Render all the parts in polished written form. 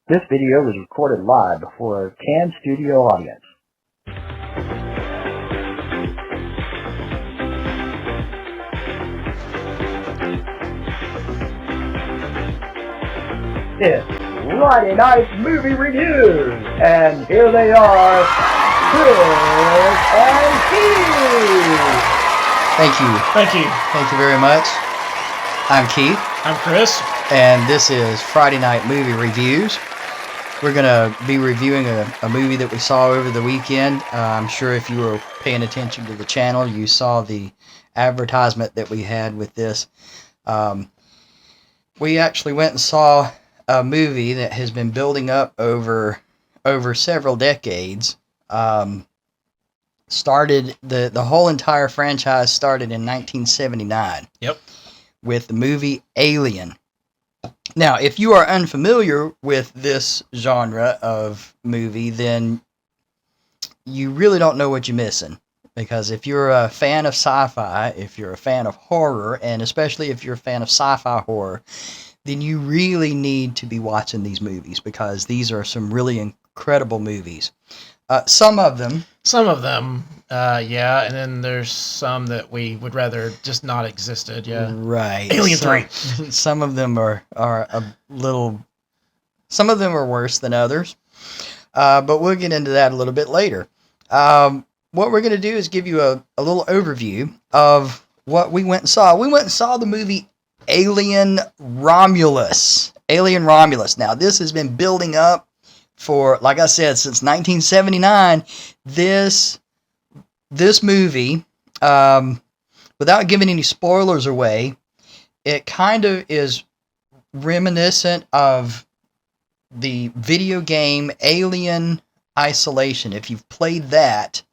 This video was recorded live before a canned studio audience. It's Friday Night Movie Reviews, and here they are, Chris and Keith. Thank you very much. I'm Keith. I'm Chris. And this is Friday Night Movie Reviews. We're going to be reviewing a movie that we saw over the weekend. I'm sure if you were paying attention to the channel, you saw the advertisement that we had with this. We actually went and saw a movie that has been building up over several decades. Started the whole entire franchise started in 1979. Yep. With the movie Alien. Now, if you are unfamiliar with this genre of movie, then you really don't know what you're missing. Because if you're a fan of sci-fi, if you're a fan of horror, and especially if you're a fan of sci-fi horror, then you really need to be watching these movies because these are some really incredible movies. Some of them, yeah, and then there's some that we would rather just not existed, yeah. Right. Alien 3. Some of them are a little, some of them are worse than others, but we'll get into that a little bit later. What we're going to do is give you a little overview of what we went and saw. We went and saw the movie Alien Romulus. Alien Romulus. Now, this has been building up for, like I said, since 1979. This movie, without giving any spoilers away, it kind of is reminiscent of the video game Alien Isolation. If you've played that,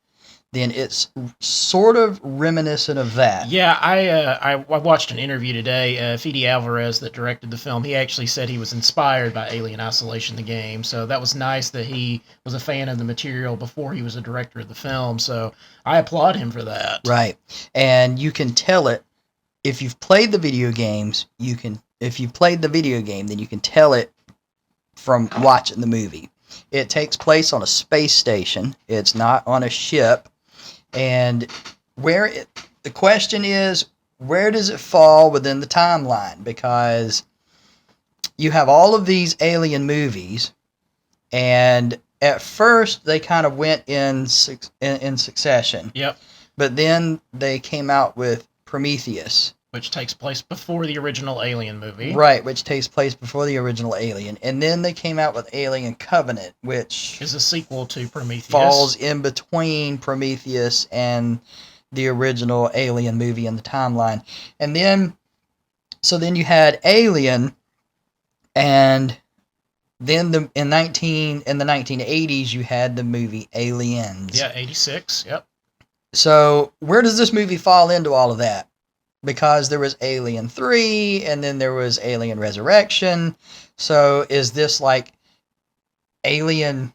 then it's sort of reminiscent of that. Yeah, I watched an interview today. Fede Alvarez, that directed the film, he actually said he was inspired by Alien Isolation, the game. So that was nice that he was a fan of the material before he was a director of the film. So I applaud him for that. Right, and you can tell it if you've played the video games. If you've played the video game, then you can tell it from watching the movie. It takes place on a space station. It's not on a ship. And the question is, where does it fall within the timeline? Because you have all of these alien movies, and at first they kind of went in succession. Yep. But then they came out with Prometheus, which takes place before the original Alien movie. Right, which takes place before the original Alien. And then they came out with Alien Covenant, which is a sequel to Prometheus. Falls in between Prometheus and the original Alien movie in the timeline. And then you had Alien, and then in the 1980s you had the movie Aliens. Yeah, 86, yep. So where does this movie fall into all of that? Because there was Alien 3, and then there was Alien Resurrection. So is this like Alien,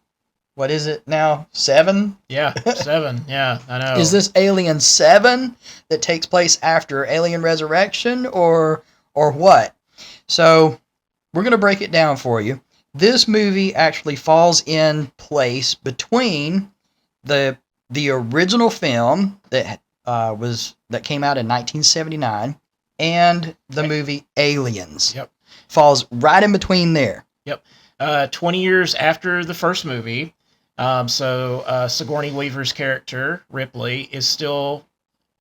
what is it now, 7? Yeah, 7, yeah, I know. Is this Alien 7 that takes place after Alien Resurrection, or what? So we're going to break it down for you. This movie actually falls in place between the original film that came out in 1979 and the movie Aliens. Yep. Falls right in between there. Yep. 20 years after the first movie. So Sigourney Weaver's character, Ripley, is still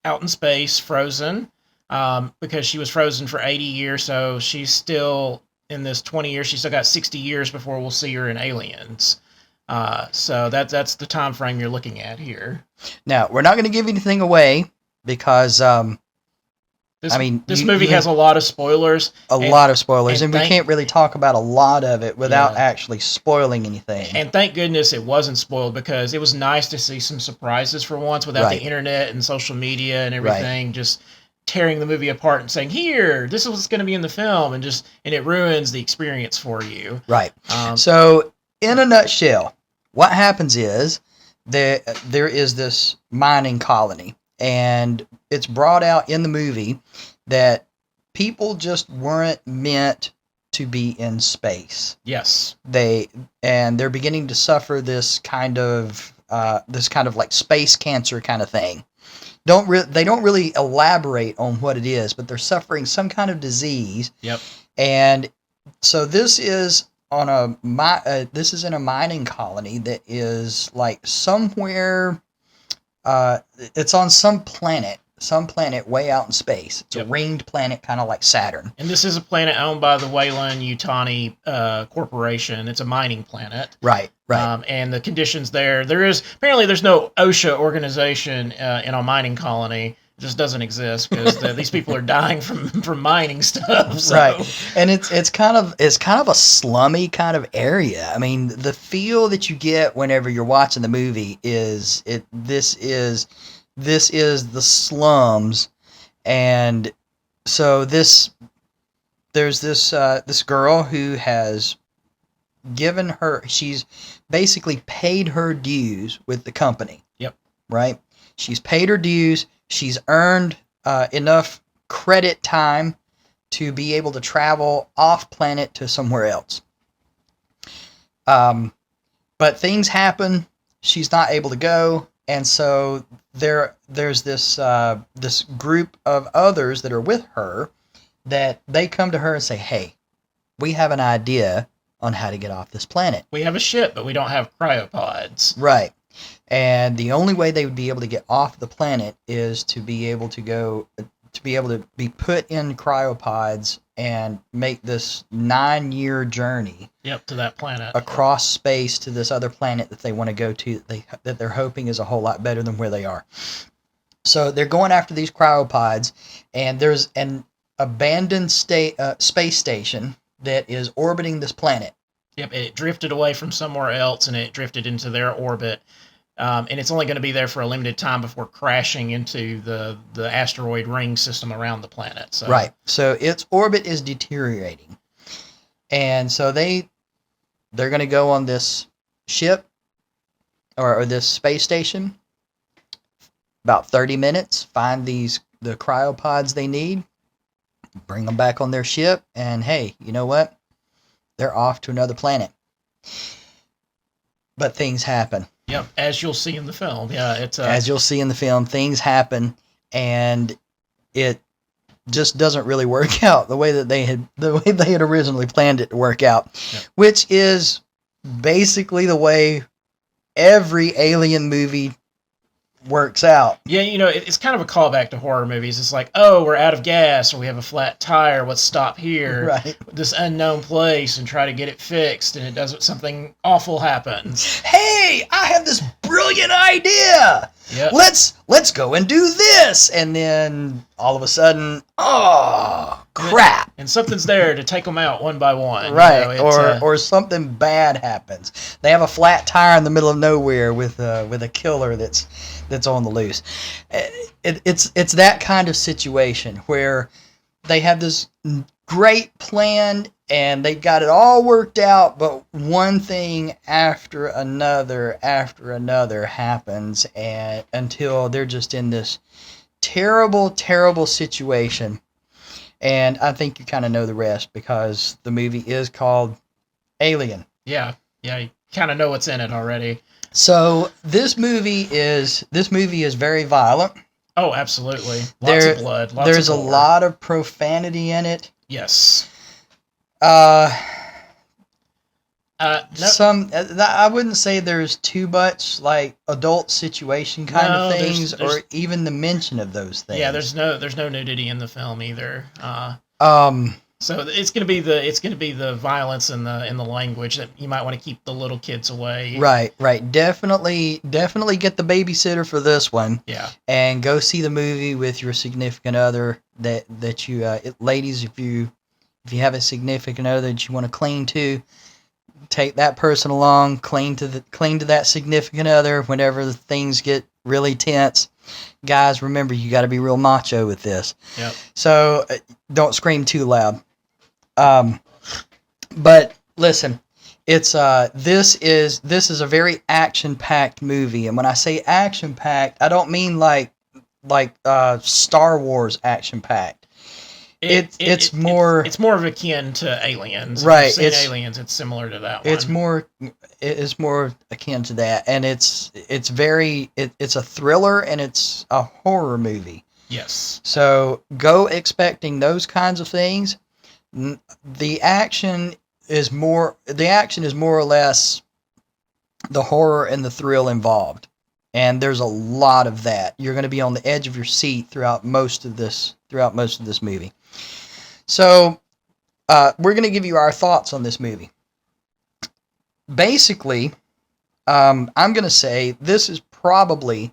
out in space, frozen, because she was frozen for 80 years. So she's still, in this 20 years, she's still got 60 years before we'll see her in Aliens. So that's the time frame you're looking at here. Now, we're not going to give anything away because, this movie has a lot of spoilers. Lot of spoilers, and we can't really talk about a lot of it without actually spoiling anything. And thank goodness it wasn't spoiled, because it was nice to see some surprises for once without the internet and social media and everything just tearing the movie apart and saying, here, this is what's going to be in the film, and it ruins the experience for you. Right. So, in a nutshell, what happens is there is this mining colony, and it's brought out in the movie that people just weren't meant to be in space. Yes. They're beginning to suffer this kind of like space cancer kind of thing. They don't really elaborate on what it is, but they're suffering some kind of disease. Yep. And so this is this is in a mining colony that is like somewhere. It's on some planet way out in space. It's a ringed planet, kind of like Saturn. And this is a planet owned by the Weyland-Yutani Corporation. It's a mining planet. Right. And the conditions there's no OSHA organization in a mining colony. It just doesn't exist because these people are dying from mining stuff. So. Right, and it's kind of a slummy kind of area. I mean, the feel that you get whenever you're watching the movie is this is the slums, and so there's this girl who has she's basically paid her dues with the company. Yep. Right? She's paid her dues. She's earned enough credit time to be able to travel off planet to somewhere else. But things happen. She's not able to go. And so there's this group of others that are with her that they come to her and say, hey, we have an idea on how to get off this planet. We have a ship, but we don't have cryopods. Right. And the only way they would be able to get off the planet is to be able to be put in cryopods and make this 9-year journey. Yep, to that planet. Across space to this other planet that they want to go to, that they're hoping is a whole lot better than where they are. So they're going after these cryopods, and there's an abandoned space station that is orbiting this planet. Yep, it drifted away from somewhere else, and it drifted into their orbit. And it's only going to be there for a limited time before crashing into the asteroid ring system around the planet. So. Right. So its orbit is deteriorating. And so they're going to go on this ship or this space station, about 30 minutes, find the cryopods they need, bring them back on their ship, and hey, you know what? They're off to another planet. But things happen. Yep, as you'll see in the film. Yeah, as you'll see in the film, things happen, and it just doesn't really work out the way they had originally planned it to work out, yep. Which is basically the way every alien movie works out. Yeah, it's kind of a callback to horror movies. It's like, oh, we're out of gas, or we have a flat tire. Let's stop here, right? This unknown place, and try to get it fixed. And it does something awful happens. Hey, I have this brilliant idea. Yep. Let's go and do this, and then all of a sudden, oh crap! And something's there to take them out one by one, right? Or something bad happens. They have a flat tire in the middle of nowhere with a killer that's on the loose. It's that kind of situation where they have this great plan and they got it all worked out, but one thing after another happens, and until they're just in this terrible, terrible situation. And I think you kind of know the rest because the movie is called Alien. Yeah, you kind of know what's in it already. So this movie is very violent. Oh, absolutely. Lots of blood. There's a lot of profanity in it. Yes. I wouldn't say there's too much like adult situation kind of things, or even the mention of those things. Yeah, there's no nudity in the film either. So it's gonna be the violence and the language that you might want to keep the little kids away. Right. Definitely get the babysitter for this one. Yeah. And go see the movie with your significant other that you ladies, if you have a significant other that you want to cling to, take that person along, cling to that significant other whenever things get really tense. Guys, remember, you got to be real macho with this. Yep. So don't scream too loud. But listen, it's this is a very action-packed movie, and when I say action-packed, I don't mean like Star Wars action-packed. it's more it's more of akin to Aliens. Right, If you've it's- seen Aliens, it's similar to that one. it's more akin to that, and it's very it's a thriller and it's a horror movie. Yes. So go expecting those kinds of things. The action is more or less the horror and the thrill involved, and there's a lot of that. You're going to be on the edge of your seat throughout most of this movie. So we're going to give you our thoughts on this movie. Basically, I'm going to say this is probably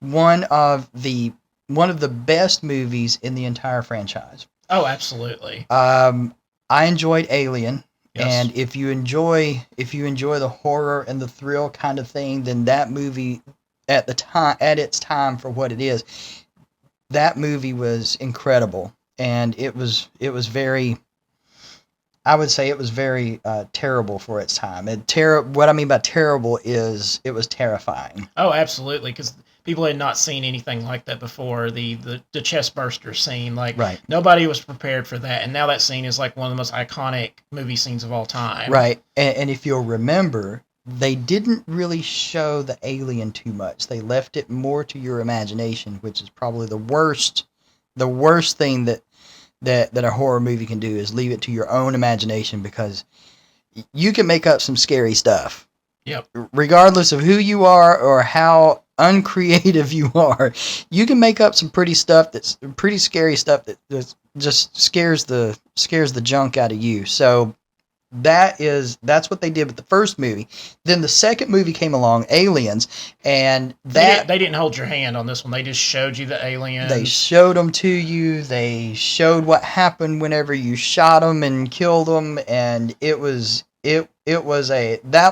one of the best movies in the entire franchise. Oh, absolutely. I enjoyed Alien, Yes. and if you enjoy the horror and the thrill kind of thing, then that movie at its time for what it is, that movie was incredible, and it was very. I would say it was very terrible for its time. What I mean by terrible is it was terrifying. Oh, absolutely, because people had not seen anything like that before. The chest burster scene, like Right. nobody was prepared for that, and now that scene is like one of the most iconic movie scenes of all time. Right, and if you'll remember, they didn't really show the alien too much. They left it more to your imagination, which is probably the worst thing that a horror movie can do, is leave it to your own imagination, because you can make up some scary stuff. Yep. Regardless of who you are or how uncreative you are, you can make up some pretty scary stuff that just scares the junk out of you. So that's what they did with the first movie. Then the second movie came along, Aliens, and they didn't hold your hand on this one. They just showed you the aliens. They showed them to you. They showed what happened whenever you shot them and killed them, and that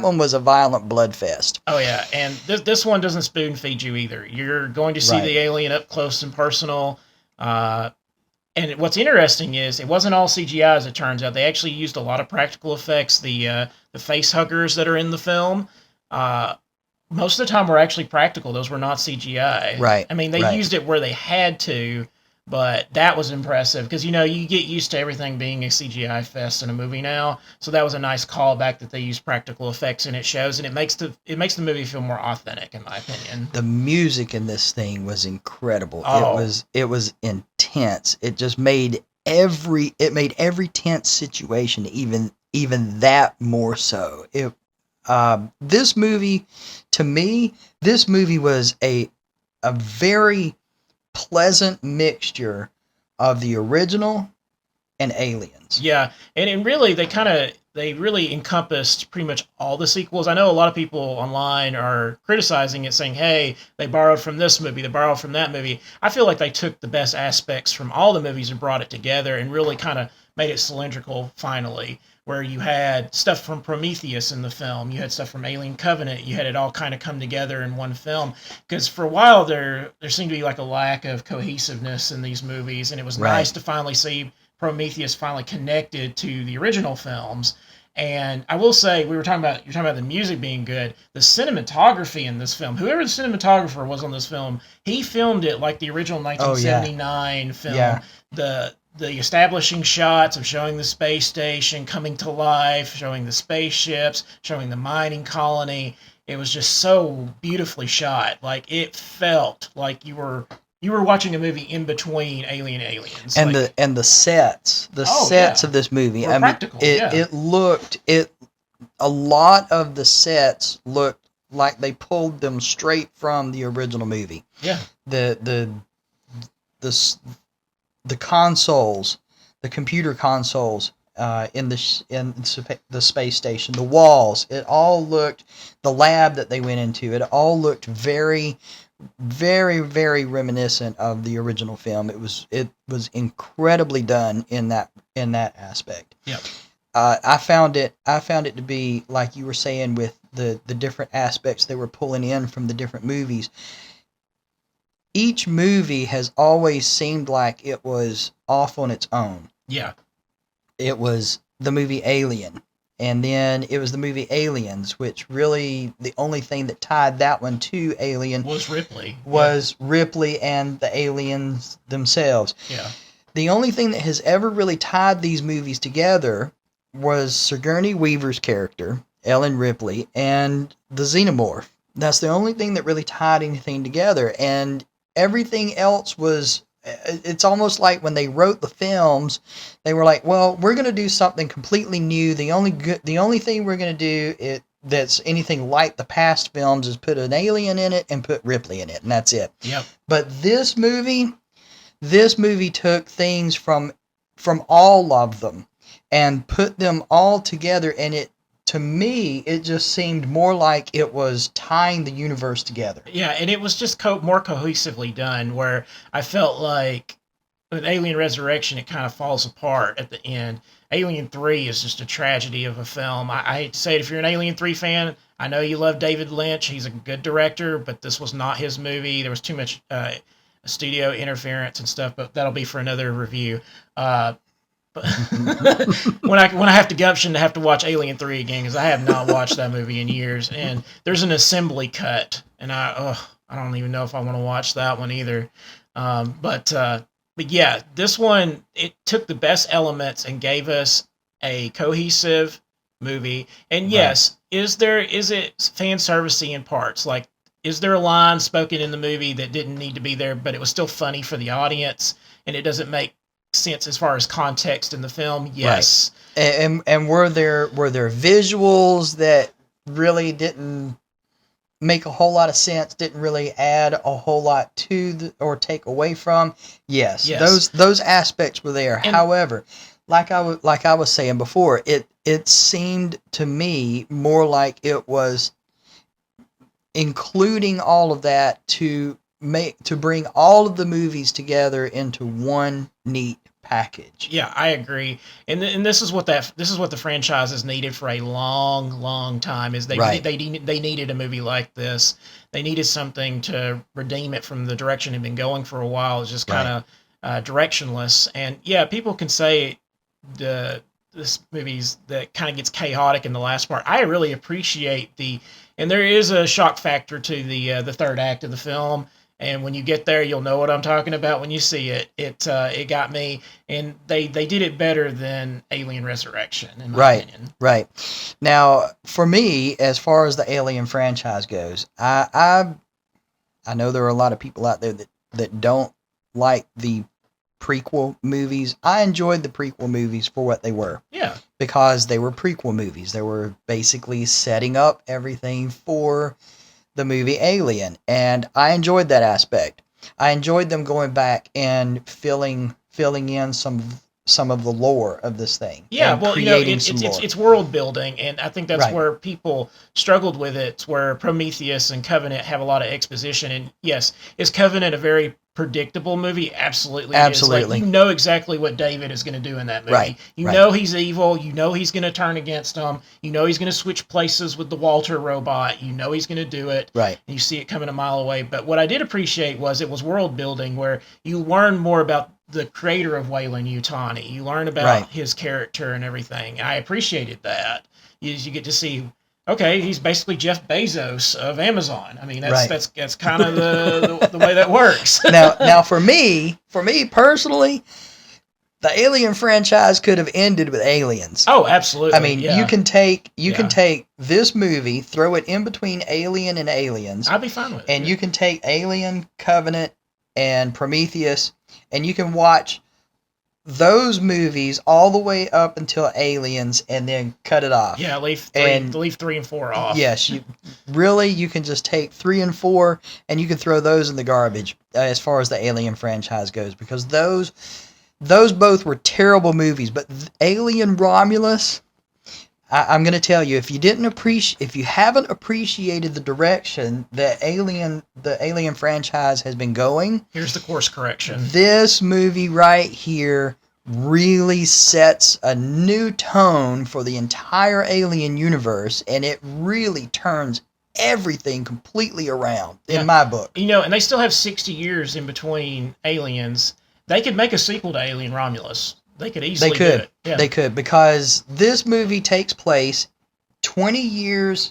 one was a violent bloodfest. Oh yeah, and this one doesn't spoon feed you either. You're going to see Right. the alien up close and personal. And what's interesting is it wasn't all CGI, as it turns out. They actually used a lot of practical effects. The face huggers that are in the film, most of the time were actually practical. Those were not CGI. Right, I mean, they right. used it where they had to, but that was impressive because, you get used to everything being a CGI fest in a movie now. So that was a nice callback that they used practical effects, and it shows, and it makes the movie feel more authentic, in my opinion. The music in this thing was incredible. Oh. It was intense. It just made every tense situation even that more so. This movie, to me, was a very pleasant mixture of the original and Aliens. Yeah, and really, they really encompassed pretty much all the sequels. I know a lot of people online are criticizing it, saying, hey, they borrowed from this movie, they borrowed from that movie. I feel like they took the best aspects from all the movies and brought it together and really kind of made it cylindrical finally, where you had stuff from Prometheus in the film, you had stuff from Alien Covenant, you had it all kind of come together in one film. Because for a while there seemed to be like a lack of cohesiveness in these movies, and it was Right. nice to finally see Prometheus finally connected to the original films. And I will say, you're talking about the music being good. The cinematography in this film, whoever the cinematographer was on this film, he filmed it like the original 1979 film. Yeah. The establishing shots of showing the space station coming to life, showing the spaceships, showing the mining colony. It was just so beautifully shot. Like, it felt like you were watching a movie in between Alien and Aliens. And like, the sets yeah. of this movie, Were practical, yeah. A lot of the sets looked like they pulled them straight from the original movie. Yeah. The consoles, the computer consoles in the space station, the walls, the lab that they went into, it all looked very, very, very reminiscent of the original film. It was incredibly done in that aspect. Yep. I found it to be, like you were saying, with the different aspects they were pulling in from the different movies. Each movie has always seemed like it was off on its own. Yeah. It was the movie Alien, and then it was the movie Aliens, which really the only thing that tied that one to Alien was Ripley. Ripley and the aliens themselves. Yeah. the only thing that has ever really tied these movies together was Sigourney Weaver's character, Ellen Ripley, and the Xenomorph. That's the only thing that really tied anything together. And everything else was, it's almost like when they wrote the films, they were like, well, we're going to do something completely new. The only thing we're going to do that's anything like the past films is put an alien in it and put Ripley in it, and that's it. Yep. But this movie took things from all of them and put them all together, and it, to me, it just seemed more like it was tying the universe together. Yeah, and it was just more cohesively done, where I felt like with Alien Resurrection, it kind of falls apart at the end. Alien 3 is just a tragedy of a film. I hate to say it, if you're an Alien 3 fan, I know you love David Lynch. He's a good director, but this was not his movie. There was too much studio interference and stuff, but that'll be for another review. But when I have to gumption to have to watch Alien 3 again, because I have not watched that movie in years, and there's an assembly cut, and I don't even know if I want to watch that one either. But yeah, this one, it took the best elements and gave us a cohesive movie. And yes, is it fan servicey in parts? Like, is there a line spoken in the movie that didn't need to be there, but it was still funny for the audience, and it doesn't make sense as far as context in the film? Yes. Right. And were there visuals that really didn't make a whole lot of sense, didn't really add a whole lot to or take away from? Yes. Those aspects were there. And however, like I was saying before, it seemed to me more like it was including all of that to bring all of the movies together into one neat package. Yeah, I agree. And this is what the franchise has needed for a long time. Is they needed a movie like this. They needed something to redeem it from the direction it had been going for a while. It's just kind of directionless. And yeah, people can say this movie's that kind of gets chaotic in the last part. I really appreciate and there is a shock factor to the third act of the film. And when you get there, you'll know what I'm talking about when you see it. It got me, and they did it better than Alien Resurrection, in my opinion. Right. Now, for me, as far as the Alien franchise goes, I know there are a lot of people out there that don't like the prequel movies. I enjoyed the prequel movies for what they were. Yeah. Because they were prequel movies. They were basically setting up everything for the movie Alien, and I enjoyed that aspect. I enjoyed them going back and filling in some of the lore of this thing. Yeah, well, it's world building, and I think that's where people struggled with it. It's where Prometheus and Covenant have a lot of exposition, and yes, is Covenant a very predictable movie? Absolutely. Like, you know exactly what David is going to do in that movie. You know he's evil. You know he's going to turn against him. You know he's going to switch places with the Walter robot. You know he's going to do it. Right. And you see it coming a mile away. But what I did appreciate was it was world building, where you learn more about the creator of Weyland-Yutani. You learn about his character and everything. I appreciated that. You get to see, okay, he's basically Jeff Bezos of Amazon. I mean, that's kind of the way that works. Now for me personally, the Alien franchise could have ended with Aliens. Oh, absolutely. I mean, you can take this movie, throw it in between Alien and Aliens. I'd be fine with it. And you can take Alien, Covenant, and Prometheus, and you can watch those movies all the way up until Aliens and then cut it off. Yeah, leave 3 and 4 off. Yes, you can just take 3 and 4 and you can throw those in the garbage as far as the Alien franchise goes, because those both were terrible movies. But Alien Romulus, I'm going to tell you, if you haven't appreciated the direction that the Alien franchise has been going, here's the course correction. This movie right here really sets a new tone for the entire Alien universe, and it really turns everything completely around in my book. And they still have 60 years in between Aliens. They could make a sequel to Alien Romulus. They could easily do it. Yeah. They could, because this movie takes place 20 years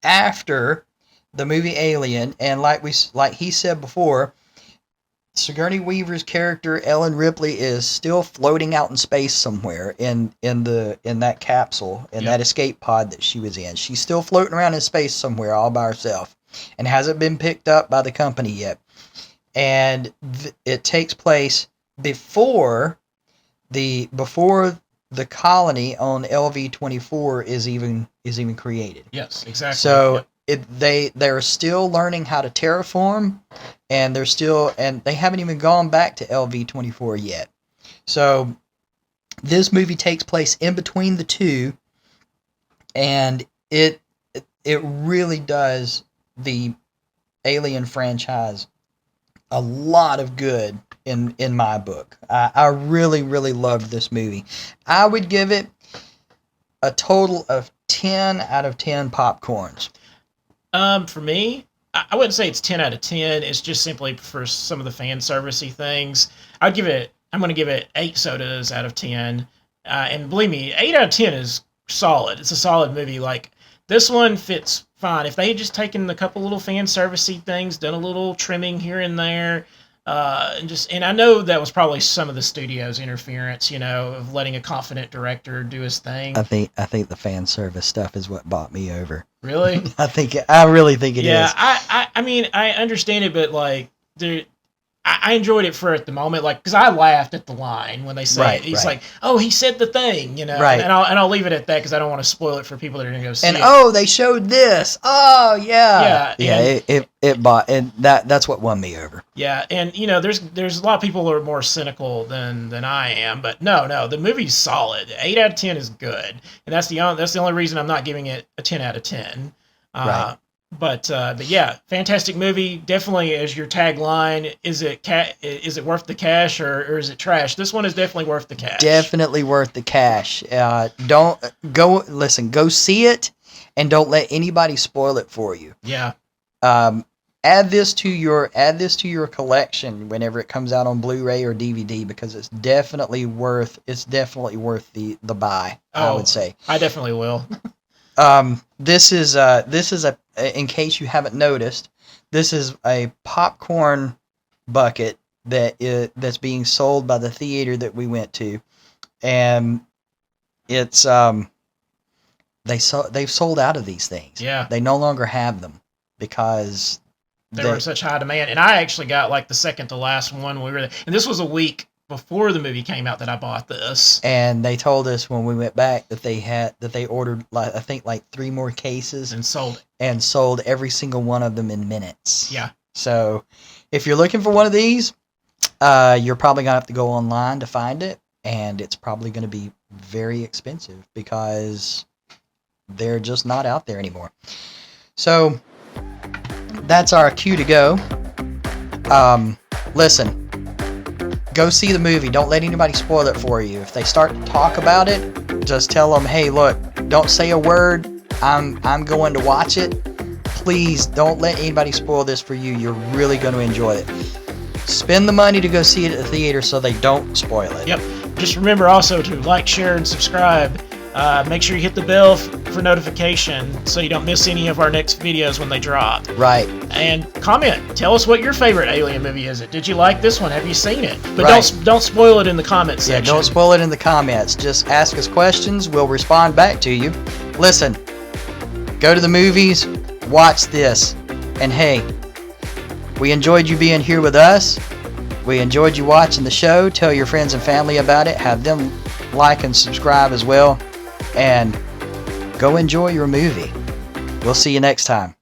after the movie Alien, and like he said before, Sigourney Weaver's character Ellen Ripley is still floating out in space somewhere in that capsule, in that escape pod that she was in. She's still floating around in space somewhere all by herself, and hasn't been picked up by the company yet. And it takes place before the colony on LV-24 is even created. Yes, exactly. So they're still learning how to terraform, and they haven't even gone back to LV-24 yet. So this movie takes place in between the two, and it really does the Alien franchise a lot of good in my book. I really, really loved this movie. I would give it a total of 10 out of 10 popcorns. For me, I wouldn't say it's 10 out of 10. It's just simply for some of the fan servicey things. I'm going to give it 8 sodas out of 10. And believe me, 8 out of 10 is solid. It's a solid movie. Like, this one fits fine. If they had just taken a couple little fan servicey things, done a little trimming here and there, and I know that was probably some of the studio's interference, of letting a confident director do his thing. I think the fan service stuff is what bought me over. Really? I really think it is. Yeah, I mean, I understand it, but like, I enjoyed it for at the moment, like, because I laughed at the line when they say it. He's like, "Oh, he said the thing," Right. And I'll leave it at that because I don't want to spoil it for people that are going to go see it. And they showed this. Oh yeah, it bought, and that's what won me over. Yeah, and there's a lot of people who are more cynical than I am, but no, the movie's solid. 8 out of 10 is good, and that's the only reason I'm not giving it a 10 out of 10. Right. But yeah, fantastic movie. Definitely, as your tagline, is it worth the cash or is it trash? This one is definitely worth the cash. Definitely worth the cash. Go see it, and don't let anybody spoil it for you. Yeah. Add this to your collection whenever it comes out on Blu-ray or DVD, because it's definitely worth the buy. I would say. I definitely will. This is in case you haven't noticed, this is a popcorn bucket that's being sold by the theater that we went to, and it's they've sold out of these things. Yeah, they no longer have them because they were in such high demand. And I actually got like the second to last one we were there, and this was a week before the movie came out that I bought this. And they told us when we went back that they ordered I think 3 more cases and sold every single one of them in minutes. Yeah. So if you're looking for one of these, you're probably gonna have to go online to find it, and it's probably going to be very expensive because they're just not out there anymore. So that's our cue to go. Listen. Go see the movie. Don't let anybody spoil it for you. If they start to talk about it, just tell them, "Hey, look, don't say a word. I'm going to watch it. Please don't let anybody spoil this for you. You're really going to enjoy it. Spend the money to go see it at the theater so they don't spoil it." Yep. Just remember also to like, share, and subscribe. Make sure you hit the bell for notification so you don't miss any of our next videos when they drop. Right. And comment. Tell us what your favorite Alien movie is. Did you like this one? Have you seen it? But right. don't spoil it in the comments section. Yeah, don't spoil it in the comments. Just ask us questions. We'll respond back to you. Listen, go to the movies, watch this, and hey, we enjoyed you being here with us. We enjoyed you watching the show. Tell your friends and family about it. Have them like and subscribe as well. And go enjoy your movie. We'll see you next time.